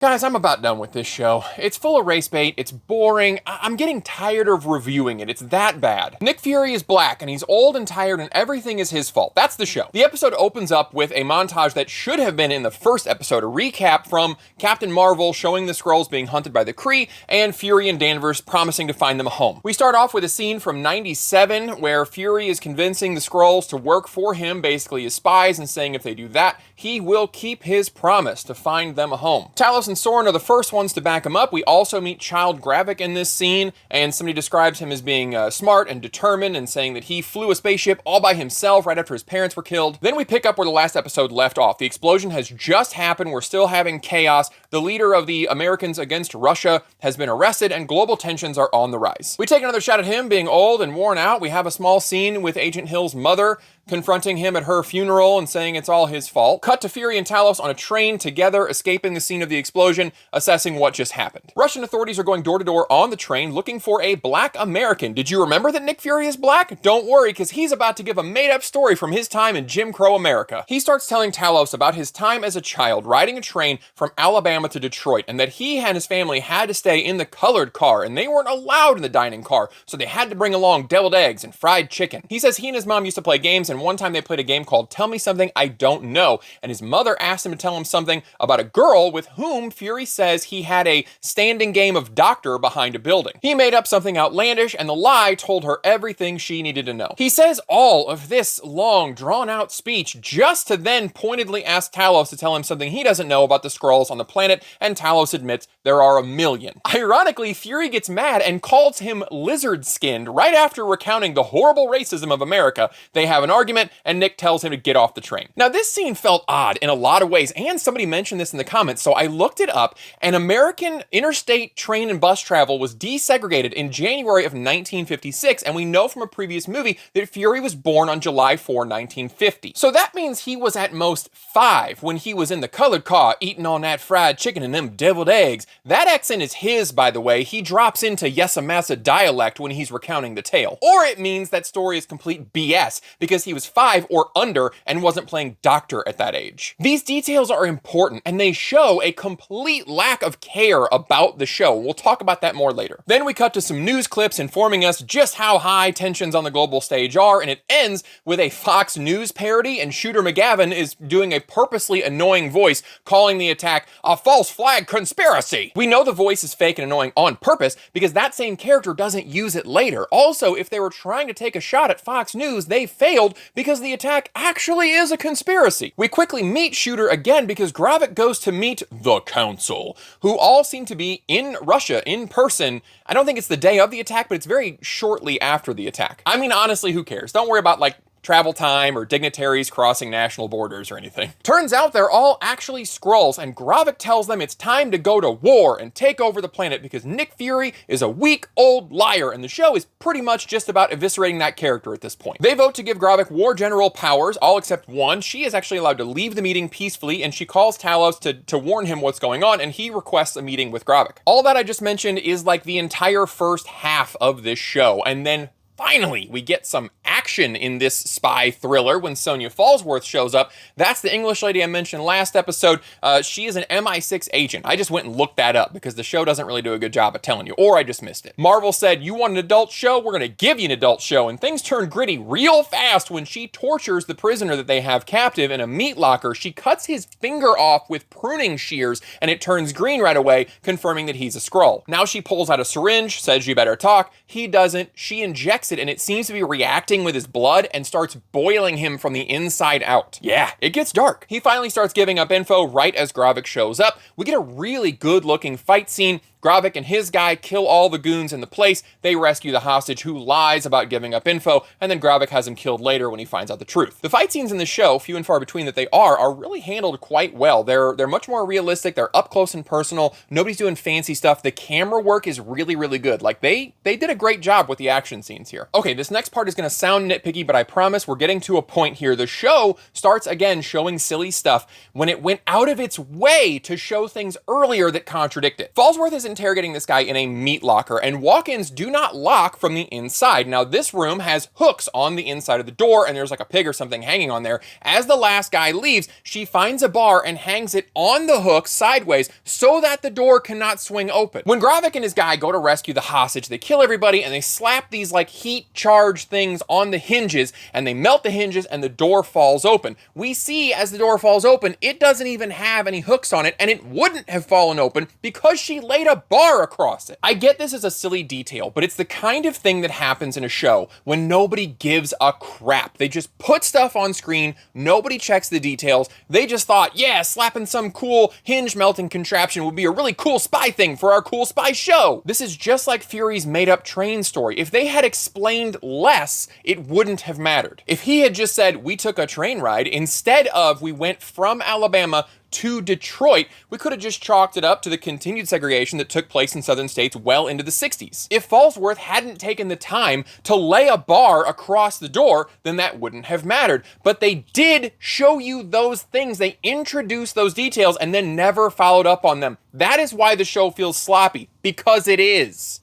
Guys, I'm about done with this show. It's full of race bait, it's boring, I'm getting tired of reviewing it, it's that bad. Nick Fury is black, and he's old and tired, and everything is his fault. That's the show. The episode opens up with a montage that should have been in the first episode, a recap from Captain Marvel showing the Skrulls being hunted by the Kree, and Fury and Danvers promising to find them a home. We start off with a scene from 97, where Fury is convincing the Skrulls to work for him, basically as spies, and saying if they do that, he will keep his promise to find them a home. Talos and Soren are the first ones to back him up. We also meet Child Gravik in this scene, and somebody describes him as being smart and determined, and saying that he flew a spaceship all by himself right after his parents were killed. Then we pick up where the last episode left off. The explosion has just happened. We're still having chaos. The leader of the Americans against Russia has been arrested, and global tensions are on the rise. We take another shot at him being old and worn out. We have a small scene with Agent Hill's mother confronting him at her funeral and saying it's all his fault. Cut to Fury and Talos on a train together, escaping the scene of the explosion, assessing what just happened. Russian authorities are going door to door on the train looking for a black American. Did you remember that Nick Fury is black? Don't worry, because he's about to give a made-up story from his time in Jim Crow America. He starts telling Talos about his time as a child riding a train from Alabama to Detroit, and that he and his family had to stay in the colored car, and they weren't allowed in the dining car, so they had to bring along deviled eggs and fried chicken. He says he and his mom used to play games, and one time they played a game called Tell Me Something I Don't Know, and his mother asked him to tell him something about a girl with whom Fury says he had a standing game of doctor behind a building. He made up something outlandish, and the lie told her everything she needed to know. He says all of this long, drawn-out speech just to then pointedly ask Talos to tell him something he doesn't know about the Skrulls on the planet, and Talos admits there are a million. Ironically, Fury gets mad and calls him lizard-skinned right after recounting the horrible racism of America. They have an argument, and Nick tells him to get off the train. Now, this scene felt odd in a lot of ways, and somebody mentioned this in the comments, so I looked it up, and American interstate train and bus travel was desegregated in January of 1956, and we know from a previous movie that Fury was born on July 4, 1950. So that means he was at most 5 when he was in the colored car eating on that fried chicken and them deviled eggs. That accent is his, by the way. He drops into Yesamasa dialect when he's recounting the tale. Or it means that story is complete BS because he was 5 or under and wasn't playing doctor at that age. These details are important, and they show a complete lack of care about the show. We'll talk about that more later. Then we cut to some news clips informing us just how high tensions on the global stage are, and it ends with a Fox News parody, and Shooter McGavin is doing a purposely annoying voice calling the attack a false flag conspiracy. We know the voice is fake and annoying on purpose because that same character doesn't use it later. Also, if they were trying to take a shot at Fox News, they failed because the attack actually is a conspiracy. We quickly meet Shooter again because Gravik goes to meet the Council, who all seem to be in Russia in person. I don't think it's the day of the attack, but it's very shortly after the attack. I mean, honestly, who cares? Don't worry about travel time or dignitaries crossing national borders or anything. Turns out they're all actually Skrulls, and Gravik tells them it's time to go to war and take over the planet because Nick Fury is a weak old liar, and the show is pretty much just about eviscerating that character at this point. They vote to give Gravik war general powers, all except one. She is actually allowed to leave the meeting peacefully, and she calls Talos to warn him what's going on, and he requests a meeting with Gravik. All that I just mentioned is like the entire first half of this show, and then finally, we get some action in this spy thriller when Sonya Falsworth shows up. That's the English lady I mentioned last episode. She is an MI6 agent. I just went and looked that up because the show doesn't really do a good job of telling you, or I just missed it. Marvel said, you want an adult show? We're going to give you an adult show. And things turn gritty real fast when she tortures the prisoner that they have captive in a meat locker. She cuts his finger off with pruning shears, and it turns green right away, confirming that he's a Skrull. Now she pulls out a syringe, says you better talk. He doesn't. She injects it, and it seems to be reacting with his blood and starts boiling him from the inside out. Yeah, it gets dark. He finally starts giving up info right as Gravik shows up. We get a really good looking fight scene. Gravik and his guy kill all the goons in the place. They rescue the hostage who lies about giving up info, and then Gravik has him killed later when he finds out the truth. The fight scenes in the show, few and far between that they are really handled quite well. They're much more realistic. They're up close and personal. Nobody's doing fancy stuff. The camera work is really, really good. Like they did a great job with the action scenes here. Okay, this next part is going to sound nitpicky, but I promise we're getting to a point here. The show starts again showing silly stuff when it went out of its way to show things earlier that contradict it. Falsworth is interrogating this guy in a meat locker, and walk-ins do not lock from the inside. Now, this room has hooks on the inside of the door, and there's like a pig or something hanging on there. As the last guy leaves, she finds a bar and hangs it on the hook sideways so that the door cannot swing open. When Gravik and his guy go to rescue the hostage, they kill everybody, and they slap these like heat charge things on the hinges, and they melt the hinges, and the door falls open. We see as the door falls open, it doesn't even have any hooks on it, and it wouldn't have fallen open because she laid a bar across it. I get this as a silly detail, but it's the kind of thing that happens in a show when nobody gives a crap. They just put stuff on screen, nobody checks the details. They just thought, yeah, slapping some cool hinge melting contraption would be a really cool spy thing for our cool spy show. This is just like Fury's made-up train story. If they had explained less, it wouldn't have mattered. If he had just said, we took a train ride, instead of we went from Alabama to Detroit, we could have just chalked it up to the continued segregation that took place in southern states well into the 60s. If Fallsworth hadn't taken the time to lay a bar across the door, then that wouldn't have mattered. But they did show you those things. They introduced those details and then never followed up on them. That is why the show feels sloppy, because it is.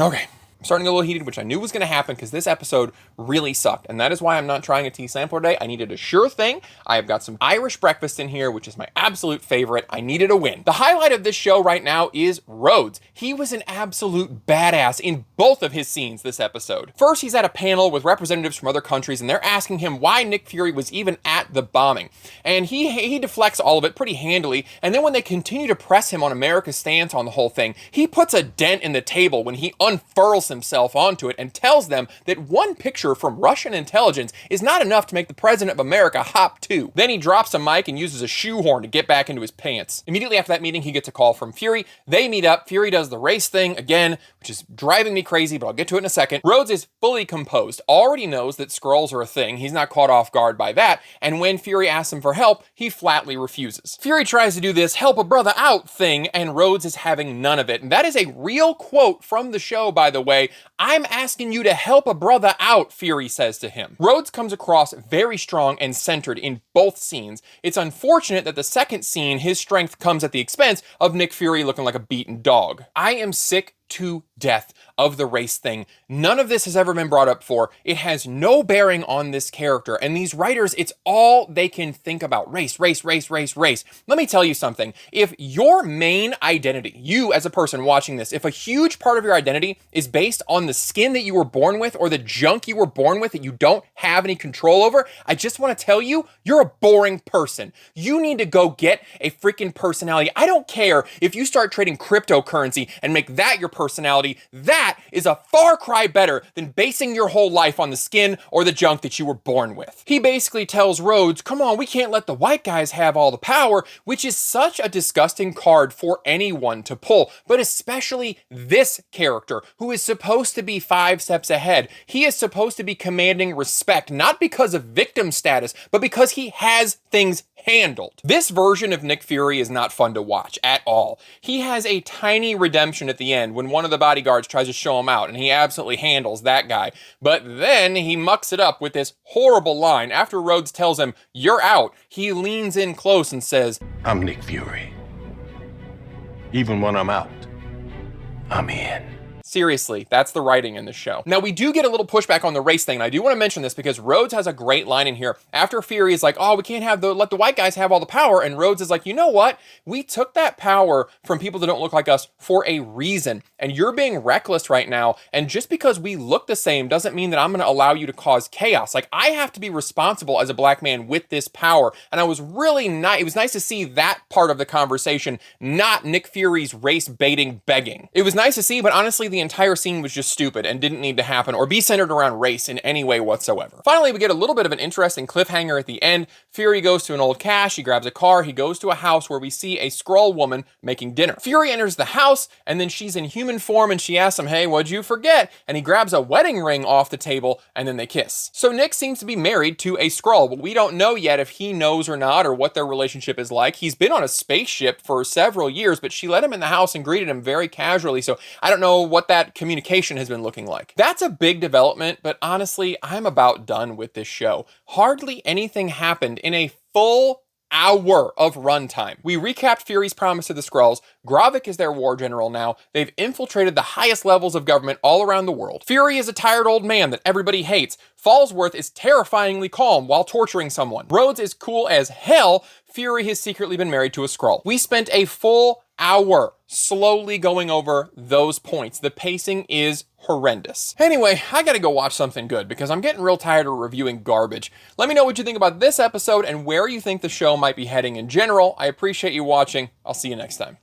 Okay. I'm starting a little heated, which I knew was going to happen because this episode really sucked. And that is why I'm not trying a tea sampler today. I needed a sure thing. I have got some Irish breakfast in here, which is my absolute favorite. I needed a win. The highlight of this show right now is Rhodes. He was an absolute badass in both of his scenes this episode. First, he's at a panel with representatives from other countries, and they're asking him why Nick Fury was even at the bombing. And he deflects all of it pretty handily. And then when they continue to press him on America's stance on the whole thing, he puts a dent in the table when he unfurls himself onto it and tells them that one picture from Russian intelligence is not enough to make the president of America hop too. Then he drops a mic and uses a shoehorn to get back into his pants. Immediately after that meeting, he gets a call from Fury. They meet up. Fury does the race thing again, which is driving me crazy, but I'll get to it in a second. Rhodes is fully composed, already knows that Skrulls are a thing. He's not caught off guard by that. And when Fury asks him for help, he flatly refuses. Fury tries to do this help a brother out thing, and Rhodes is having none of it. And that is a real quote from the show, by the way. I'm asking you to help a brother out, Fury says to him. Rhodes comes across very strong and centered in both scenes. It's unfortunate that the second scene, his strength comes at the expense of Nick Fury looking like a beaten dog. I am sick to death of the race thing. None of this has ever been brought up before. It has no bearing on this character, and these writers, it's all they can think about. Race, race, race, race, race. Let me tell you something. If your main identity, you as a person watching this, if a huge part of your identity is based on the skin that you were born with or the junk you were born with that you don't have any control over, I just want to tell you, you're a boring person. You need to go get a freaking personality. I don't care if you start trading cryptocurrency and make that your personality. That is a far cry better than basing your whole life on the skin or the junk that you were born with. He basically tells Rhodes, come on, we can't let the white guys have all the power, which is such a disgusting card for anyone to pull, but especially this character who is supposed to be 5 steps ahead. He is supposed to be commanding respect, not because of victim status, but because he has things handled. This version of Nick Fury is not fun to watch at all. He has a tiny redemption at the end when one of the bodyguards tries to show him out, and he absolutely handles that guy. But then he mucks it up with this horrible line. After Rhodes tells him, you're out, he leans in close and says, I'm Nick Fury. Even when I'm out, I'm in. Seriously, that's the writing in the show. Now, we do get a little pushback on the race thing, and I do want to mention this because Rhodes has a great line in here. After Fury is like, oh, we can't let the white guys have all the power, and Rhodes is like, you know what? We took that power from people that don't look like us for a reason, and you're being reckless right now, and just because we look the same doesn't mean that I'm going to allow you to cause chaos. Like, I have to be responsible as a black man with this power, and I was really it was nice to see that part of the conversation, not Nick Fury's race baiting begging. It was nice to see, but honestly, the entire scene was just stupid and didn't need to happen or be centered around race in any way whatsoever. Finally, we get a little bit of an interesting cliffhanger at the end. Fury goes to an old cache, he grabs a car, he goes to a house where we see a Skrull woman making dinner. Fury enters the house, and then she's in human form, and she asks him, hey, what'd you forget? And he grabs a wedding ring off the table, and then they kiss. So Nick seems to be married to a Skrull, but we don't know yet if he knows or not, or what their relationship is like. He's been on a spaceship for several years, but she let him in the house and greeted him very casually, so I don't know what that communication has been looking like. That's a big development, but honestly, I'm about done with this show. Hardly anything happened in a full hour of runtime. We recapped Fury's promise to the Skrulls. Gravik is their war general now. They've infiltrated the highest levels of government all around the world. Fury is a tired old man that everybody hates. Falsworth is terrifyingly calm while torturing someone. Rhodes is cool as hell. Fury has secretly been married to a Skrull. We spent a full hour slowly going over those points. The pacing is horrendous. Anyway, I gotta go watch something good because I'm getting real tired of reviewing garbage. Let me know what you think about this episode and where you think the show might be heading in general. I appreciate you watching. I'll see you next time.